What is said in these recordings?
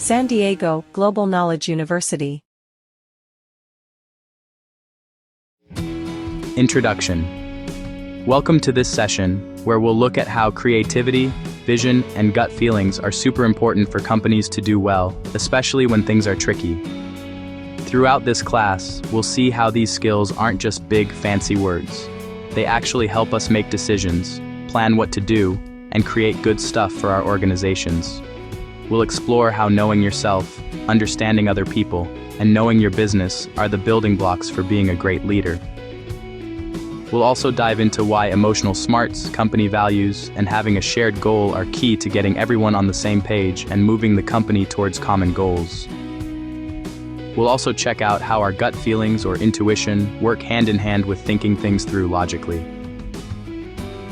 San Diego Global Knowledge University. Introduction. Welcome to this session, where we'll look at how creativity, vision, and gut feelings are super important for companies to do well, especially when things are tricky. Throughout this class, we'll see how these skills aren't just big, fancy words. They actually help us make decisions, plan what to do, and create good stuff for our organizations. We'll explore how knowing yourself, understanding other people, and knowing your business are the building blocks for being a great leader. We'll also dive into why emotional smarts, company values, and having a shared goal are key to getting everyone on the same page and moving the company towards common goals. We'll also check out how our gut feelings or intuition work hand in hand with thinking things through logically.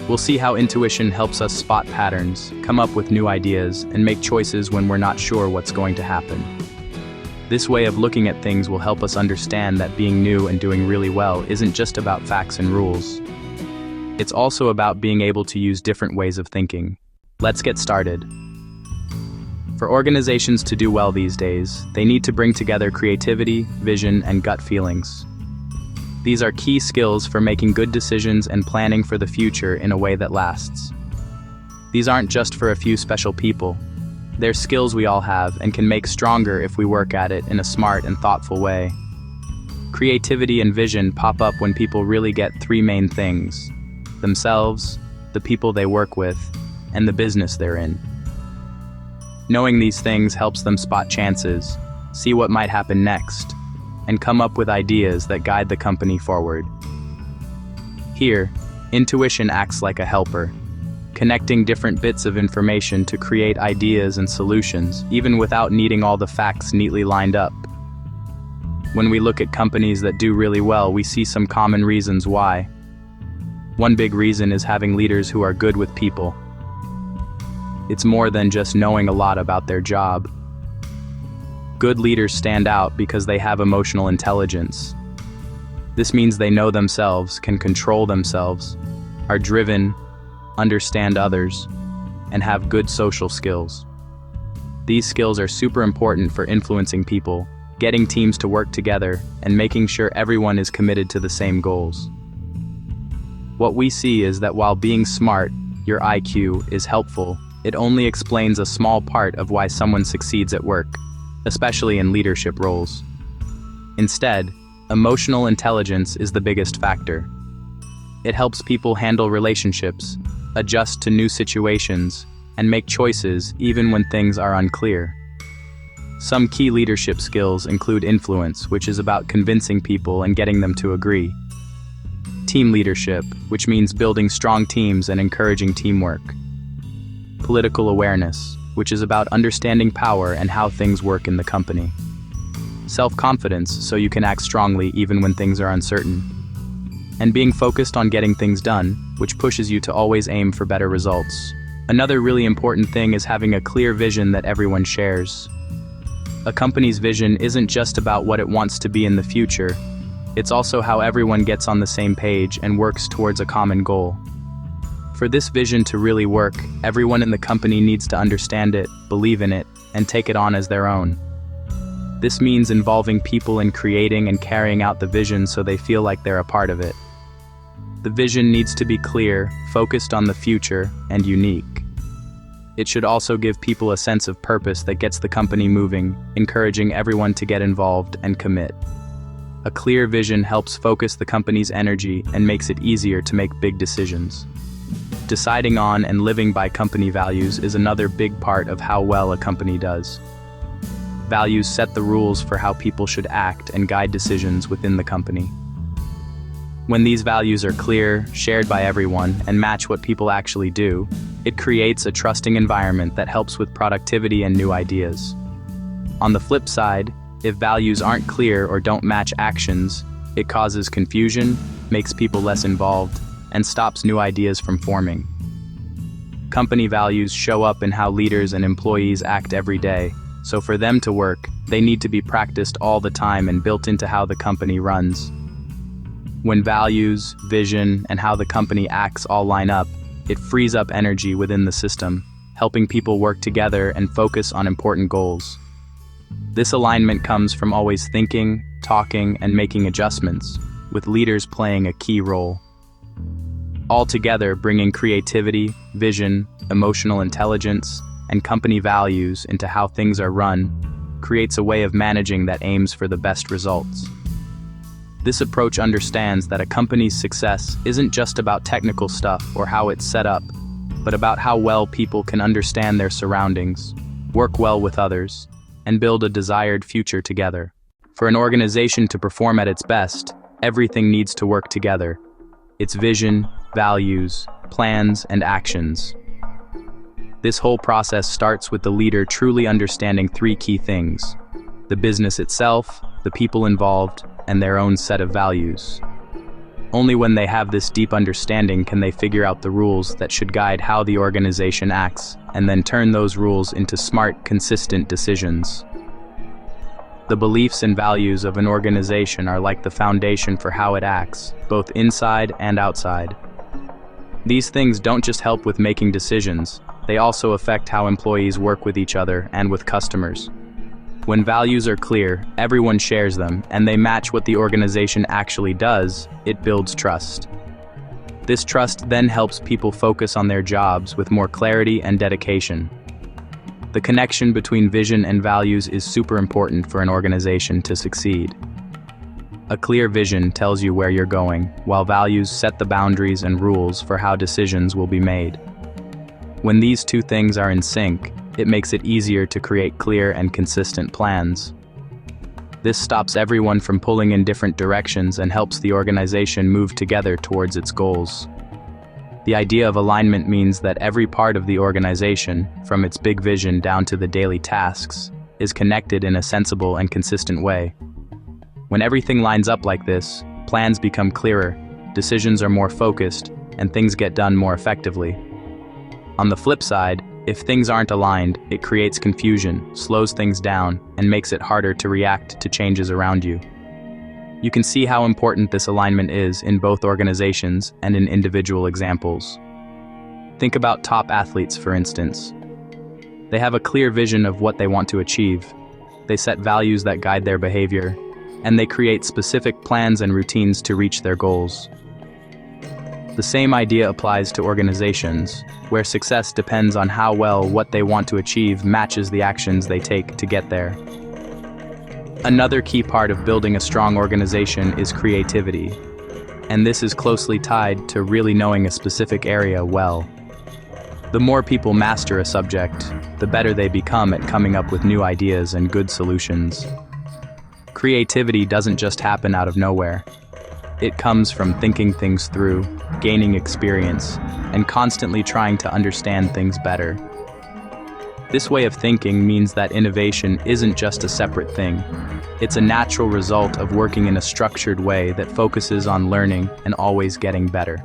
We'll see how intuition helps us spot patterns, come up with new ideas, and make choices when we're not sure what's going to happen. This way of looking at things will help us understand that being new and doing really well isn't just about facts and rules. It's also about being able to use different ways of thinking. Let's get started. For organizations to do well these days, they need to bring together creativity, vision, and gut feelings. These are key skills for making good decisions and planning for the future in a way that lasts. These aren't just for a few special people. They're skills we all have and can make stronger if we work at it in a smart and thoughtful way. Creativity and vision pop up when people really get three main things: themselves, the people they work with, and the business they're in. Knowing these things helps them spot chances, see what might happen next, and come up with ideas that guide the company forward. Here, intuition acts like a helper, connecting different bits of information to create ideas and solutions, even without needing all the facts neatly lined up. When we look at companies that do really well, we see some common reasons why. One big reason is having leaders who are good with people. It's more than just knowing a lot about their job. Good leaders stand out because they have emotional intelligence. This means they know themselves, can control themselves, are driven, understand others, and have good social skills. These skills are super important for influencing people, getting teams to work together, and making sure everyone is committed to the same goals. What we see is that while being smart, your IQ, is helpful, it only explains a small part of why someone succeeds at work, especially in leadership roles. Instead, emotional intelligence is the biggest factor. It helps people handle relationships, adjust to new situations, and make choices even when things are unclear. Some key leadership skills include influence, which is about convincing people and getting them to agree. Team leadership, which means building strong teams and encouraging teamwork. Political awareness, which is about understanding power and how things work in the company. Self-confidence, so you can act strongly even when things are uncertain. And being focused on getting things done, which pushes you to always aim for better results. Another really important thing is having a clear vision that everyone shares. A company's vision isn't just about what it wants to be in the future, it's also how everyone gets on the same page and works towards a common goal. For this vision to really work, everyone in the company needs to understand it, believe in it, and take it on as their own. This means involving people in creating and carrying out the vision so they feel like they're a part of it. The vision needs to be clear, focused on the future, and unique. It should also give people a sense of purpose that gets the company moving, encouraging everyone to get involved and commit. A clear vision helps focus the company's energy and makes it easier to make big decisions. Deciding on and living by company values is another big part of how well a company does. Values set the rules for how people should act and guide decisions within the company. When these values are clear, shared by everyone, and match what people actually do, it creates a trusting environment that helps with productivity and new ideas. On the flip side, if values aren't clear or don't match actions, it causes confusion, makes people less involved, and stops new ideas from forming. Company values show up in how leaders and employees act every day, so for them to work, they need to be practiced all the time and built into how the company runs. When values, vision, and how the company acts all line up, it frees up energy within the system, helping people work together and focus on important goals. This alignment comes from always thinking, talking, and making adjustments, with leaders playing a key role. Altogether, bringing creativity, vision, emotional intelligence, and company values into how things are run creates a way of managing that aims for the best results. This approach understands that a company's success isn't just about technical stuff or how it's set up, but about how well people can understand their surroundings, work well with others, and build a desired future together. For an organization to perform at its best, everything needs to work together: its vision, values, plans, and actions. This whole process starts with the leader truly understanding three key things: the business itself, the people involved, and their own set of values. Only when they have this deep understanding can they figure out the rules that should guide how the organization acts, and then turn those rules into smart, consistent decisions. The beliefs and values of an organization are like the foundation for how it acts, both inside and outside. These things don't just help with making decisions, they also affect how employees work with each other and with customers. When values are clear, everyone shares them, and they match what the organization actually does, it builds trust. This trust then helps people focus on their jobs with more clarity and dedication. The connection between vision and values is super important for an organization to succeed. A clear vision tells you where you're going, while values set the boundaries and rules for how decisions will be made. When these two things are in sync, it makes it easier to create clear and consistent plans. This stops everyone from pulling in different directions and helps the organization move together towards its goals. The idea of alignment means that every part of the organization, from its big vision down to the daily tasks, is connected in a sensible and consistent way. When everything lines up like this, plans become clearer, decisions are more focused, and things get done more effectively. On the flip side, if things aren't aligned, it creates confusion, slows things down, and makes it harder to react to changes around you. You can see how important this alignment is in both organizations and in individual examples. Think about top athletes, for instance. They have a clear vision of what they want to achieve. They set values that guide their behavior, and they create specific plans and routines to reach their goals. The same idea applies to organizations, where success depends on how well what they want to achieve matches the actions they take to get there. Another key part of building a strong organization is creativity, and this is closely tied to really knowing a specific area well. The more people master a subject, the better they become at coming up with new ideas and good solutions. Creativity doesn't just happen out of nowhere. It comes from thinking things through, gaining experience, and constantly trying to understand things better. This way of thinking means that innovation isn't just a separate thing. It's a natural result of working in a structured way that focuses on learning and always getting better.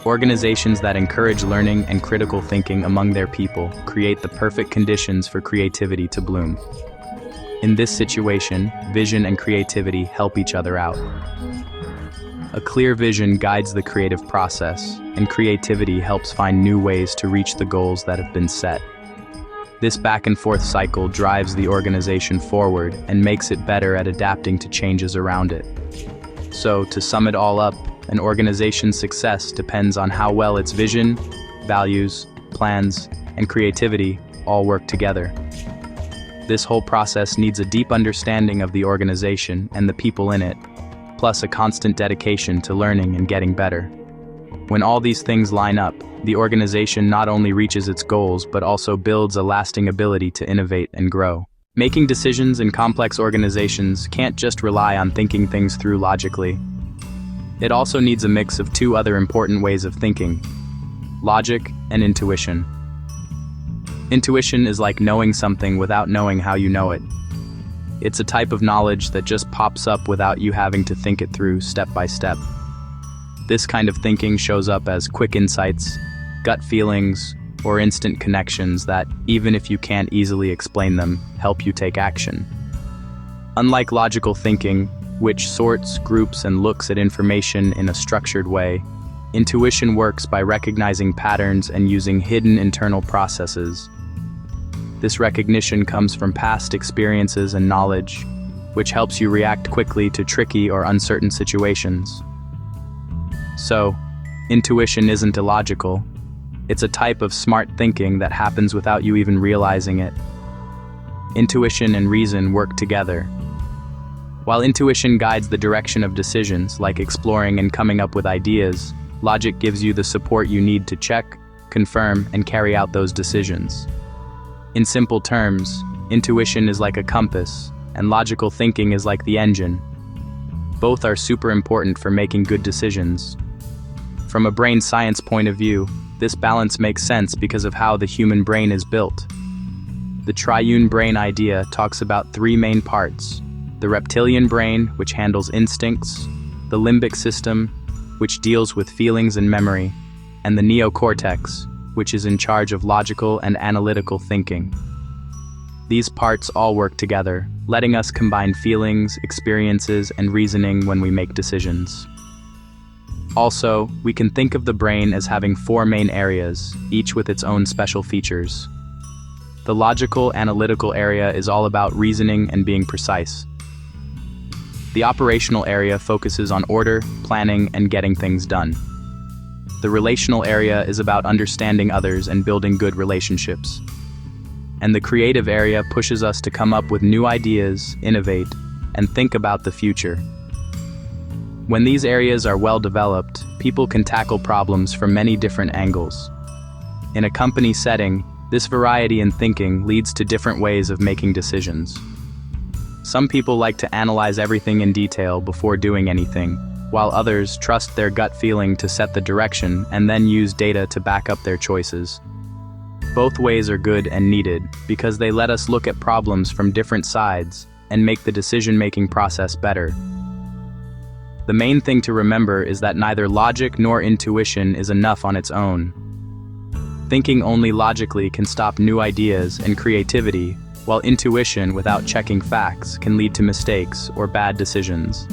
Organizations that encourage learning and critical thinking among their people create the perfect conditions for creativity to bloom. In this situation, vision and creativity help each other out. A clear vision guides the creative process, and creativity helps find new ways to reach the goals that have been set. This back-and-forth cycle drives the organization forward and makes it better at adapting to changes around it. So, to sum it all up, an organization's success depends on how well its vision, values, plans, and creativity all work together. This whole process needs a deep understanding of the organization and the people in it, plus a constant dedication to learning and getting better. When all these things line up, the organization not only reaches its goals but also builds a lasting ability to innovate and grow. Making decisions in complex organizations can't just rely on thinking things through logically. It also needs a mix of two other important ways of thinking: logic and intuition. Intuition is like knowing something without knowing how you know it. It's a type of knowledge that just pops up without you having to think it through step by step. This kind of thinking shows up as quick insights, gut feelings, or instant connections that, even if you can't easily explain them, help you take action. Unlike logical thinking, which sorts, groups, and looks at information in a structured way, intuition works by recognizing patterns and using hidden internal processes. This recognition comes from past experiences and knowledge, which helps you react quickly to tricky or uncertain situations. So, intuition isn't illogical. It's a type of smart thinking that happens without you even realizing it. Intuition and reason work together. While intuition guides the direction of decisions, like exploring and coming up with ideas, logic gives you the support you need to check, confirm, and carry out those decisions. In simple terms, intuition is like a compass, and logical thinking is like the engine. Both are super important for making good decisions. From a brain science point of view, this balance makes sense because of how the human brain is built. The triune brain idea talks about three main parts: the reptilian brain, which handles instincts, the limbic system, which deals with feelings and memory, and the neocortex, which is in charge of logical and analytical thinking. These parts all work together, letting us combine feelings, experiences, and reasoning when we make decisions. Also, we can think of the brain as having four main areas, each with its own special features. The logical, analytical area is all about reasoning and being precise. The operational area focuses on order, planning, and getting things done. The relational area is about understanding others and building good relationships. And the creative area pushes us to come up with new ideas, innovate, and think about the future. When these areas are well developed, people can tackle problems from many different angles. In a company setting, this variety in thinking leads to different ways of making decisions. Some people like to analyze everything in detail before doing anything, while others trust their gut feeling to set the direction and then use data to back up their choices. Both ways are good and needed because they let us look at problems from different sides and make the decision-making process better. The main thing to remember is that neither logic nor intuition is enough on its own. Thinking only logically can stop new ideas and creativity, while intuition without checking facts can lead to mistakes or bad decisions.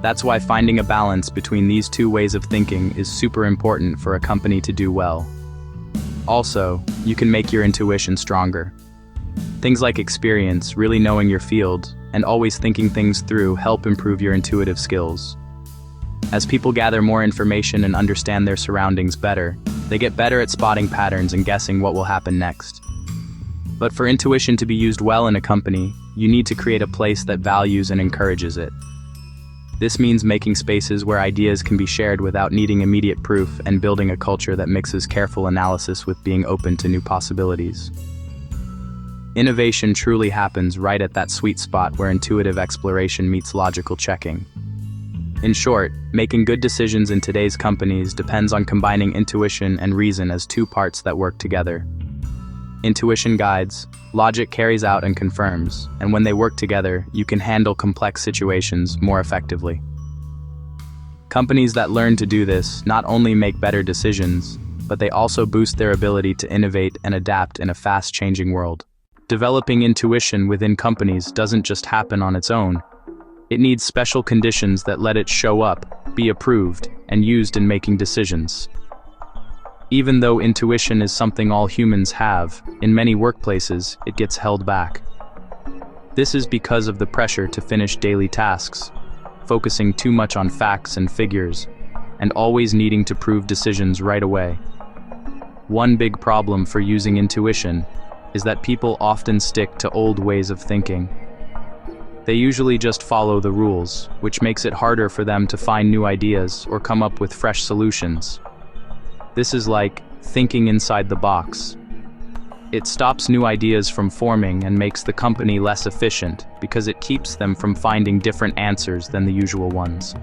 That's why finding a balance between these two ways of thinking is super important for a company to do well. Also, you can make your intuition stronger. Things like experience, really knowing your field, and always thinking things through help improve your intuitive skills. As people gather more information and understand their surroundings better, they get better at spotting patterns and guessing what will happen next. But for intuition to be used well in a company, you need to create a place that values and encourages it. This means making spaces where ideas can be shared without needing immediate proof and building a culture that mixes careful analysis with being open to new possibilities. Innovation truly happens right at that sweet spot where intuitive exploration meets logical checking. In short, making good decisions in today's companies depends on combining intuition and reason as two parts that work together. Intuition guides, logic carries out and confirms, and when they work together, you can handle complex situations more effectively. Companies that learn to do this not only make better decisions, but they also boost their ability to innovate and adapt in a fast-changing world. Developing intuition within companies doesn't just happen on its own. It needs special conditions that let it show up, be approved, and used in making decisions. Even though intuition is something all humans have, in many workplaces, it gets held back. This is because of the pressure to finish daily tasks, focusing too much on facts and figures, and always needing to prove decisions right away. One big problem for using intuition is that people often stick to old ways of thinking. They usually just follow the rules, which makes it harder for them to find new ideas or come up with fresh solutions. This is like thinking inside the box. It stops new ideas from forming and makes the company less efficient because it keeps them from finding different answers than the usual ones.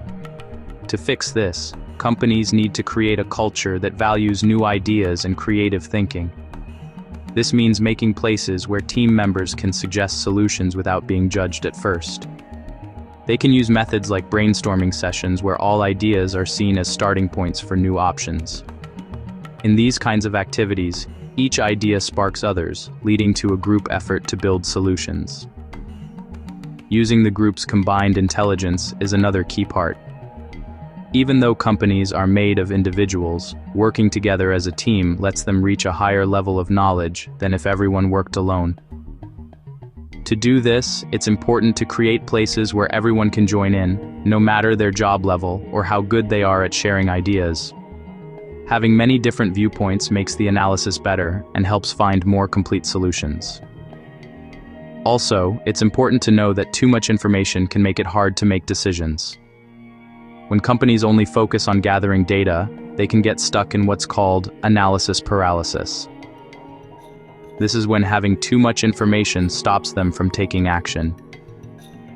To fix this, companies need to create a culture that values new ideas and creative thinking. This means making places where team members can suggest solutions without being judged at first. They can use methods like brainstorming sessions where all ideas are seen as starting points for new options. In these kinds of activities, each idea sparks others, leading to a group effort to build solutions. Using the group's combined intelligence is another key part. Even though companies are made of individuals, working together as a team lets them reach a higher level of knowledge than if everyone worked alone. To do this, it's important to create places where everyone can join in, no matter their job level or how good they are at sharing ideas. Having many different viewpoints makes the analysis better and helps find more complete solutions. Also, it's important to know that too much information can make it hard to make decisions. When companies only focus on gathering data, they can get stuck in what's called analysis paralysis. This is when having too much information stops them from taking action.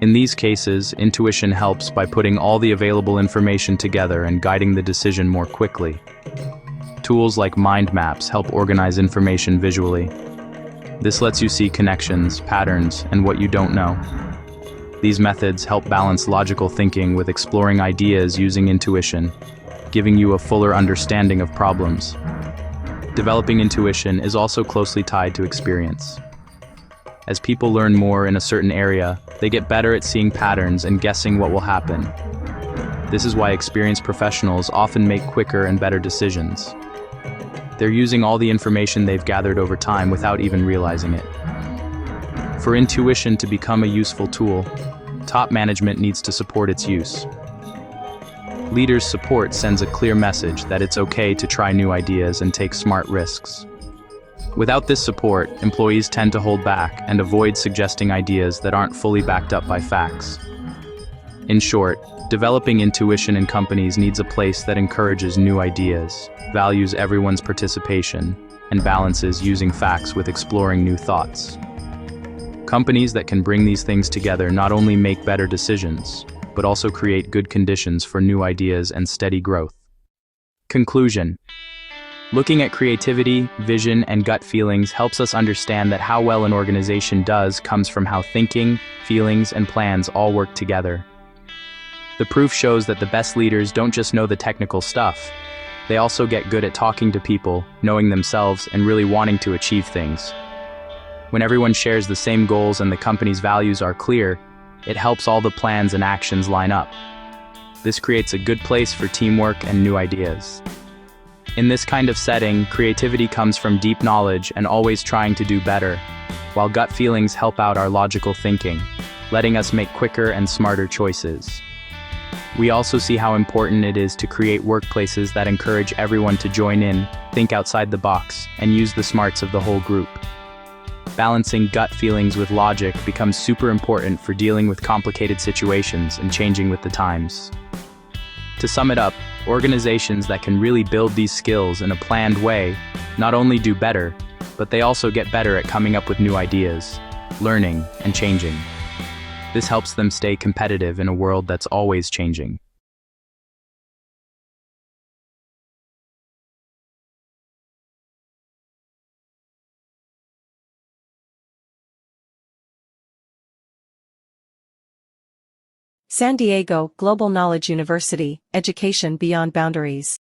In these cases, intuition helps by putting all the available information together and guiding the decision more quickly. Tools like mind maps help organize information visually. This lets you see connections, patterns, and what you don't know. These methods help balance logical thinking with exploring ideas using intuition, giving you a fuller understanding of problems. Developing intuition is also closely tied to experience. As people learn more in a certain area, they get better at seeing patterns and guessing what will happen. This is why experienced professionals often make quicker and better decisions. They're using all the information they've gathered over time without even realizing it. For intuition to become a useful tool, top management needs to support its use. Leaders' support sends a clear message that it's okay to try new ideas and take smart risks. Without this support, employees tend to hold back and avoid suggesting ideas that aren't fully backed up by facts. In short, developing intuition in companies needs a place that encourages new ideas, values everyone's participation, and balances using facts with exploring new thoughts. Companies that can bring these things together not only make better decisions, but also create good conditions for new ideas and steady growth. Conclusion. Looking at creativity, vision, and gut feelings helps us understand that how well an organization does comes from how thinking, feelings, and plans all work together. The proof shows that the best leaders don't just know the technical stuff. They also get good at talking to people, knowing themselves, and really wanting to achieve things. When everyone shares the same goals and the company's values are clear, it helps all the plans and actions line up. This creates a good place for teamwork and new ideas. In this kind of setting, creativity comes from deep knowledge and always trying to do better, while gut feelings help out our logical thinking, letting us make quicker and smarter choices. We also see how important it is to create workplaces that encourage everyone to join in, think outside the box, and use the smarts of the whole group. Balancing gut feelings with logic becomes super important for dealing with complicated situations and changing with the times. To sum it up, organizations that can really build these skills in a planned way not only do better, but they also get better at coming up with new ideas, learning, and changing. This helps them stay competitive in a world that's always changing. San Diego Global Knowledge University, Education Beyond Boundaries.